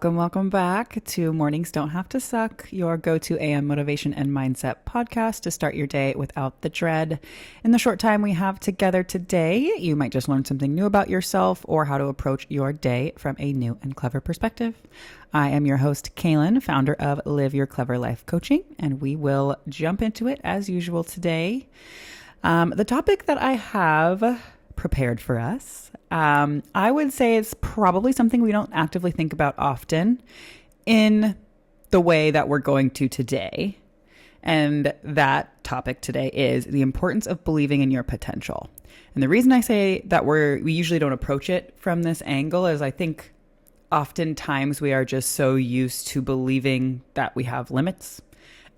Welcome back to Mornings Don't Have to Suck, your go-to AM motivation and mindset podcast to start your day without the dread. In the short time we have together today, you might just learn something new about yourself or how to approach your day from a new and clever perspective. I am your host, Kaylin, founder of Live Your Clever Life Coaching, and we will jump into it as usual today. The topic that I have prepared for us, I would say it's probably something we don't actively think about often in the way that we're going to today. And that topic today is the importance of believing in your potential. And the reason I say that we usually don't approach it from this angle is I think oftentimes we are just so used to believing that we have limits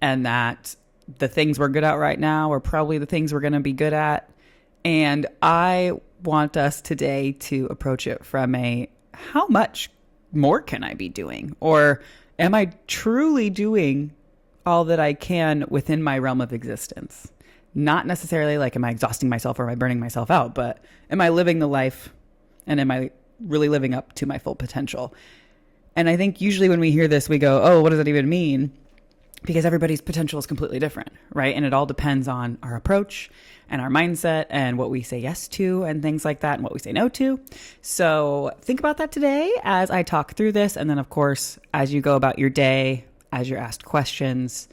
and that the things we're good at right now are probably the things we're going to be good at. And I want us today to approach it from how much more can I be doing? Or am I truly doing all that I can within my realm of existence? Not necessarily like, am I exhausting myself or am I burning myself out? But am I living the life and am I really living up to my full potential? And I think usually when we hear this, we go, oh, what does that even mean? Because everybody's potential is completely different, right? And it all depends on our approach and our mindset and what we say yes to and things like that and what we say no to. So think about that today as I talk through this. And then, of course, as you go about your day, as you're asked questions,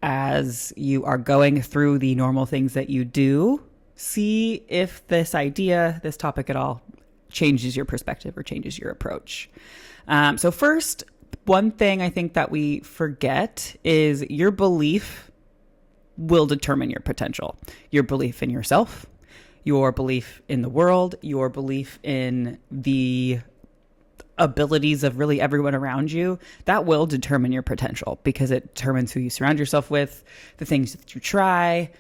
as you are going through the normal things that you do, see if this idea, this topic at all changes your perspective or changes your approach. So first, one thing I think that we forget is your belief will determine your potential. Your belief in yourself, your belief in the world, your belief in the abilities of really everyone around you, that will determine your potential because it determines who you surround yourself with, the things that you try,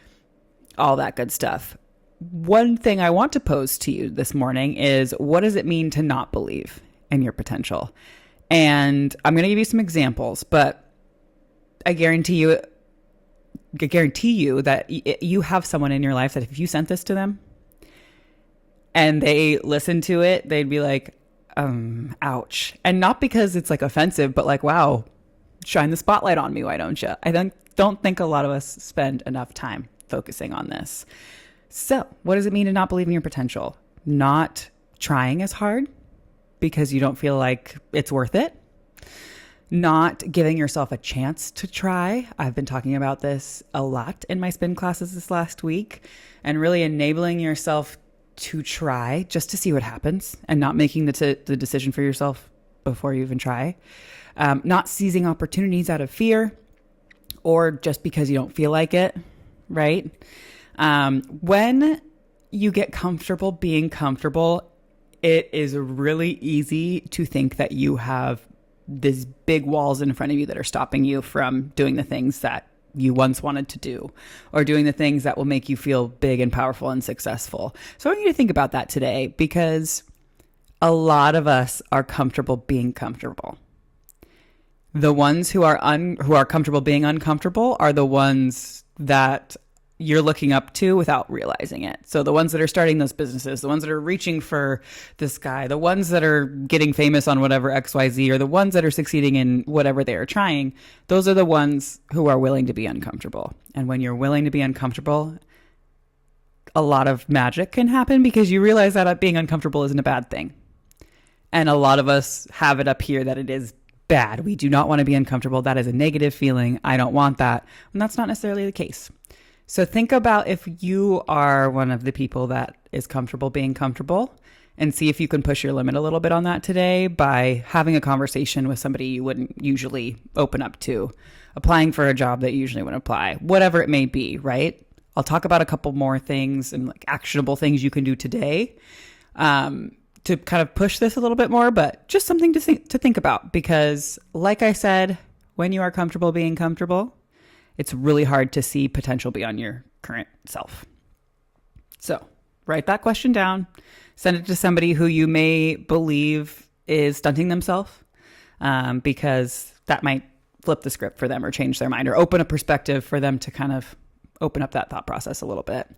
all that good stuff. One thing I want to pose to you this morning is, what does it mean to not believe in your potential? And I'm going to give you some examples, but I guarantee you that you have someone in your life that if you sent this to them and they listened to it, they'd be like, ouch. And not because it's like offensive, but like, wow, shine the spotlight on me. Why don't you? I don't think a lot of us spend enough time focusing on this. So what does it mean to not believe in your potential? Not trying as hard because you don't feel like it's worth it. Not giving yourself a chance to try. I've been talking about this a lot in my spin classes this last week, and really enabling yourself to try just to see what happens and not making the decision for yourself before you even try. Not seizing opportunities out of fear or just because you don't feel like it, right? When you get comfortable being comfortable, it is really easy to think that you have these big walls in front of you that are stopping you from doing the things that you once wanted to do or doing the things that will make you feel big and powerful and successful. So I want you to think about that today because a lot of us are comfortable being comfortable. The ones who are comfortable being uncomfortable are the ones that you're looking up to without realizing it. So the ones that are starting those businesses, the ones that are reaching for the sky, the ones that are getting famous on whatever XYZ, or the ones that are succeeding in whatever they are trying, those are the ones who are willing to be uncomfortable. And when you're willing to be uncomfortable, a lot of magic can happen because you realize that being uncomfortable isn't a bad thing. And a lot of us have it up here that it is bad. We do not want to be uncomfortable. That is a negative feeling. I don't want that. And that's not necessarily the case. So think about if you are one of the people that is comfortable being comfortable and see if you can push your limit a little bit on that today by having a conversation with somebody you wouldn't usually open up to, applying for a job that you usually wouldn't apply, whatever it may be, right? I'll talk about a couple more things and like actionable things you can do today to kind of push this a little bit more, but just something to think about because like I said, when you are comfortable being comfortable, it's really hard to see potential beyond your current self. So write that question down, send it to somebody who you may believe is stunting themselves because that might flip the script for them or change their mind or open a perspective for them to kind of open up that thought process a little bit.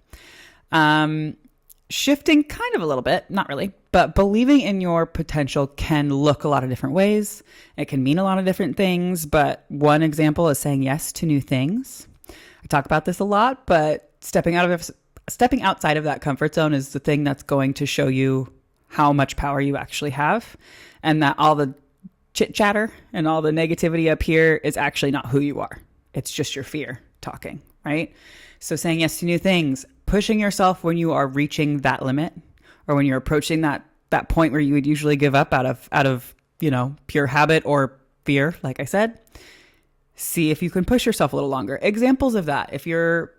shifting kind of a little bit, not really, but believing in your potential can look a lot of different ways. It can mean a lot of different things, but one example is saying yes to new things. I talk about this a lot, but stepping outside of that comfort zone is the thing that's going to show you how much power you actually have, and that all the chit chatter and all the negativity up here is actually not who you are. It's just your fear talking, right? So saying yes to new things, pushing yourself when you are reaching that limit, or when you're approaching that point where you would usually give up out of pure habit or fear, like I said. See if you can push yourself a little longer. Examples of that: if you're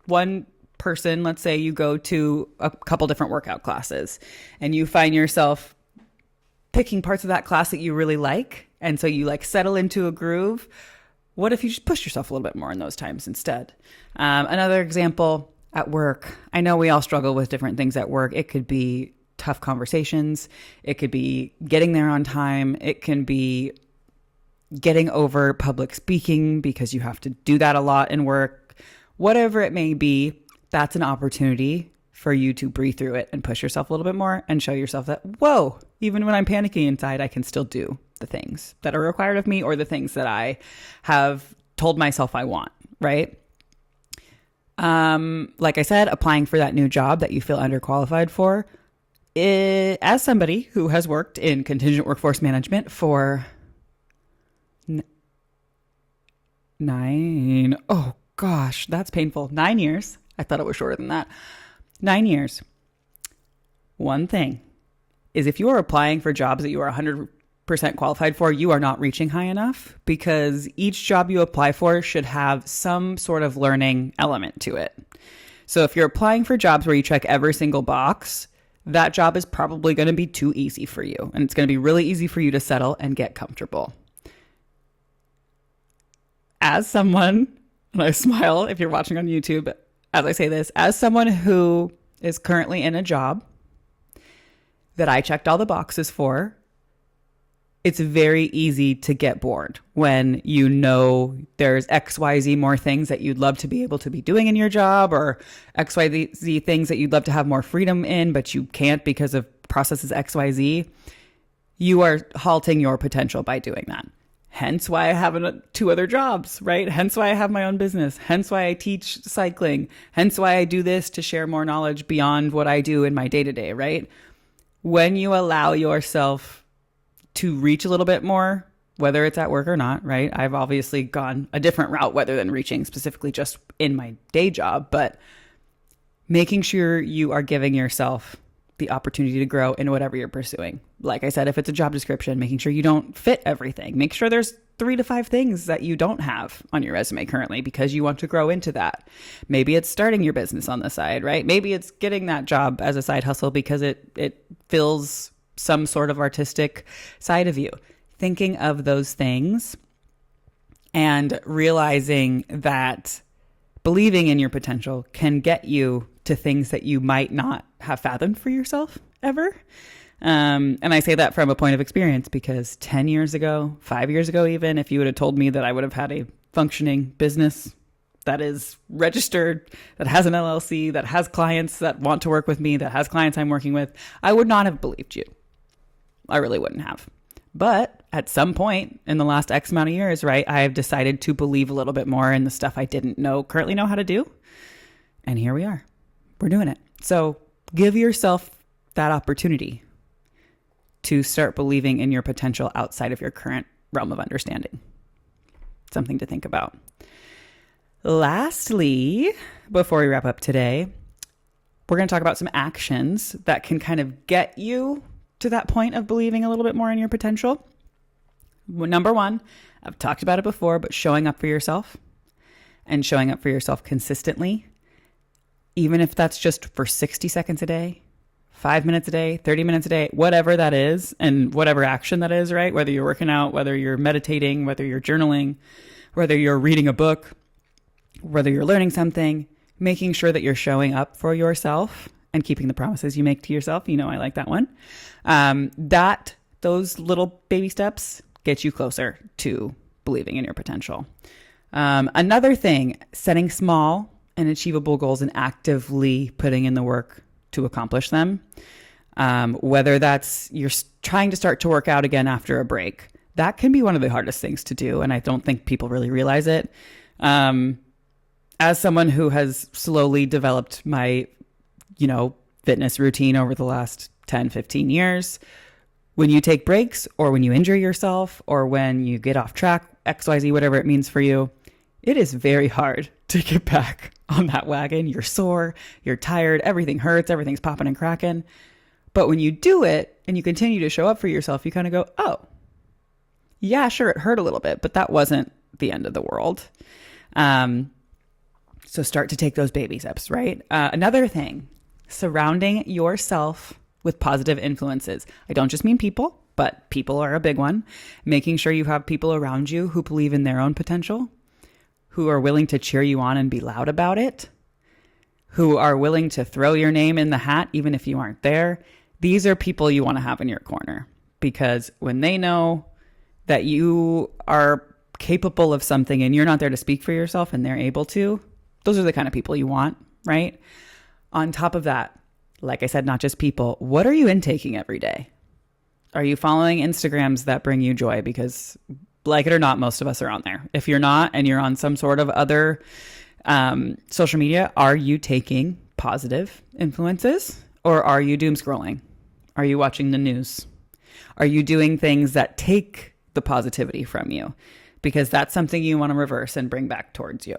one person, let's say you go to a couple different workout classes and you find yourself picking parts of that class that you really like, and so you settle into a groove. What if you just push yourself a little bit more in those times instead? Another example, at work. I know we all struggle with different things at work. It could be tough conversations. It could be getting there on time. It can be getting over public speaking because you have to do that a lot in work. Whatever it may be, that's an opportunity for you to breathe through it and push yourself a little bit more and show yourself that, whoa, even when I'm panicking inside, I can still do the things that are required of me, or the things that I have told myself I want, right? Like I said, applying for that new job that you feel underqualified for. As somebody who has worked in contingent workforce management for 9 years. I thought it was shorter than that. 9 years. One thing is, if you are applying for jobs that you are 100% qualified for, you are not reaching high enough, because each job you apply for should have some sort of learning element to it. So if you're applying for jobs where you check every single box, that job is probably going to be too easy for you, and it's going to be really easy for you to settle and get comfortable. As someone, and I smile if you're watching on YouTube as I say this, as someone who is currently in a job that I checked all the boxes for, it's very easy to get bored when you know there's XYZ more things that you'd love to be able to be doing in your job, or XYZ things that you'd love to have more freedom in, but you can't because of processes XYZ. You are halting your potential by doing that. Hence why I have 2 other jobs, right? Hence why I have my own business. Hence why I teach cycling. Hence why I do this, to share more knowledge beyond what I do in my day-to-day, right? When you allow yourself to reach a little bit more, whether it's at work or not, right? I've obviously gone a different route rather than reaching specifically just in my day job, but making sure you are giving yourself the opportunity to grow in whatever you're pursuing. Like I said, if it's a job description, making sure you don't fit everything. Make sure there's 3 to 5 things that you don't have on your resume currently because you want to grow into that. Maybe it's starting your business on the side, right? Maybe it's getting that job as a side hustle because it fills some sort of artistic side of you. Thinking of those things and realizing that believing in your potential can get you to things that you might not have fathomed for yourself ever. And I say that from a point of experience, because 10 years ago, 5 years ago even, if you would have told me that I would have had a functioning business that is registered, that has an LLC, that has clients that want to work with me, that has clients I'm working with, I would not have believed you. I really wouldn't have. But at some point in the last X amount of years, right, I have decided to believe a little bit more in the stuff I didn't currently know how to do. And here we are. We're doing it. So give yourself that opportunity to start believing in your potential outside of your current realm of understanding. Something to think about. Lastly, before we wrap up today, we're going to talk about some actions that can kind of get you to that point of believing a little bit more in your potential. Number 1, I've talked about it before, but showing up for yourself, and showing up for yourself consistently, even if that's just for 60 seconds a day, 5 minutes a day, 30 minutes a day, whatever that is, and whatever action that is, right? Whether you're working out, whether you're meditating, whether you're journaling, whether you're reading a book, whether you're learning something, making sure that you're showing up for yourself and keeping the promises you make to yourself. You know, I like that one. Those little baby steps get you closer to believing in your potential. Another thing, setting small and achievable goals and actively putting in the work to accomplish them. Whether that's you're trying to start to work out again after a break, that can be one of the hardest things to do. And I don't think people really realize it. As someone who has slowly developed my, fitness routine over the last 10, 15 years, when you take breaks or when you injure yourself or when you get off track, XYZ, whatever it means for you, it is very hard to get back on that wagon. You're sore, you're tired, everything hurts, everything's popping and cracking. But when you do it and you continue to show up for yourself, you kind of go, oh, yeah, sure, it hurt a little bit, but that wasn't the end of the world. So start to take those baby steps, right? Another thing, surrounding yourself with positive influences. I don't just mean people, but people are a big one. Making sure you have people around you who believe in their own potential, who are willing to cheer you on and be loud about it, who are willing to throw your name in the hat even if you aren't there. These are people you want to have in your corner, because when they know that you are capable of something and you're not there to speak for yourself and they're able to, those are the kind of people you want, right? On top of that, like I said, not just people, what are you intaking every day? Are you following Instagrams that bring you joy? Because like it or not, most of us are on there. If you're not and you're on some sort of other social media, are you taking positive influences or are you doom scrolling? Are you watching the news? Are you doing things that take the positivity from you? Because that's something you want to reverse and bring back towards you.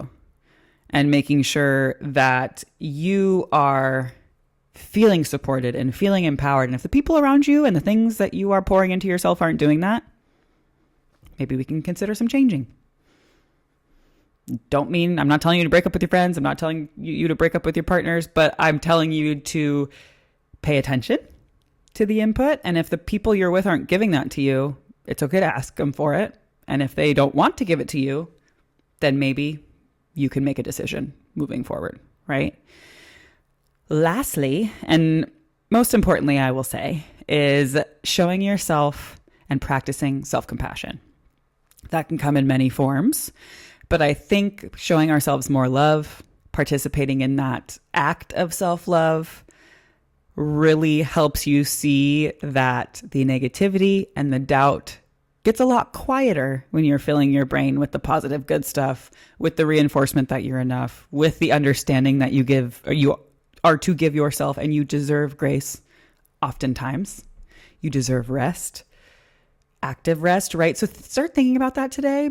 And making sure that you are feeling supported and feeling empowered. And if the people around you and the things that you are pouring into yourself aren't doing that, maybe we can consider some changing. I'm not telling you to break up with your friends. I'm not telling you to break up with your partners, but I'm telling you to pay attention to the input. And if the people you're with aren't giving that to you, it's okay to ask them for it. And if they don't want to give it to you, then maybe you can make a decision moving forward, right? Lastly, and most importantly, I will say, is showing yourself and practicing self-compassion. That can come in many forms, but I think showing ourselves more love, participating in that act of self-love really helps you see that the negativity and the doubt gets a lot quieter when you're filling your brain with the positive good stuff, with the reinforcement that you're enough, with the understanding that you are to give yourself and you deserve grace. Oftentimes, you deserve rest, active rest, right? So start thinking about that today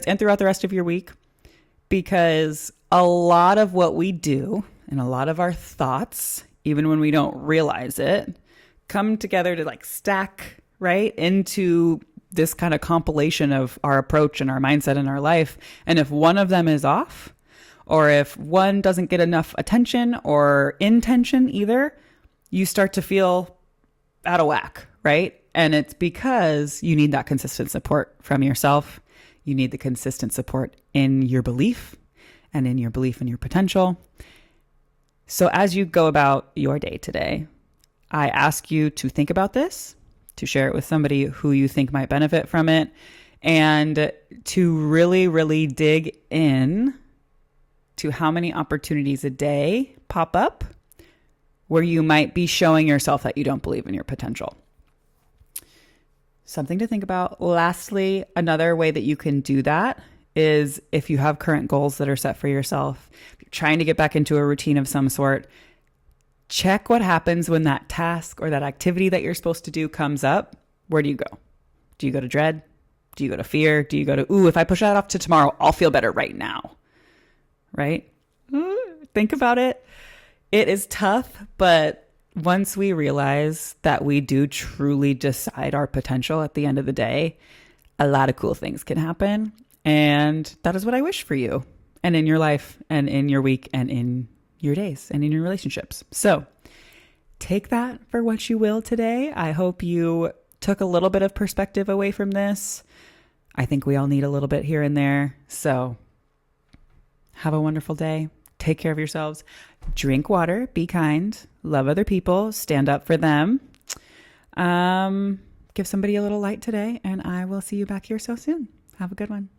and throughout the rest of your week, because a lot of what we do and a lot of our thoughts, even when we don't realize it, come together to stack, right, into this kind of compilation of our approach and our mindset in our life. And if one of them is off, or if one doesn't get enough attention or intention either, you start to feel out of whack, right? And it's because you need that consistent support from yourself. You need the consistent support in your belief and in your belief in your potential. So as you go about your day today, I ask you to think about this, to share it with somebody who you think might benefit from it, and to really, really dig in to how many opportunities a day pop up where you might be showing yourself that you don't believe in your potential. Something to think about. Lastly, another way that you can do that is if you have current goals that are set for yourself, if you're trying to get back into a routine of some sort, check what happens when that task or that activity that you're supposed to do comes up. Where do you go? Do you go to dread? Do you go to fear? Do you go to, if I push that off to tomorrow, I'll feel better right now, right? Think about it. It is tough, but once we realize that we do truly decide our potential at the end of the day, a lot of cool things can happen. And that is what I wish for you and in your life and in your week and in your days and in your relationships. So take that for what you will today. I hope you took a little bit of perspective away from this. I think we all need a little bit here and there. So have a wonderful day. Take care of yourselves. Drink water. Be kind. Love other people. Stand up for them. Give somebody a little light today, and I will see you back here so soon. Have a good one.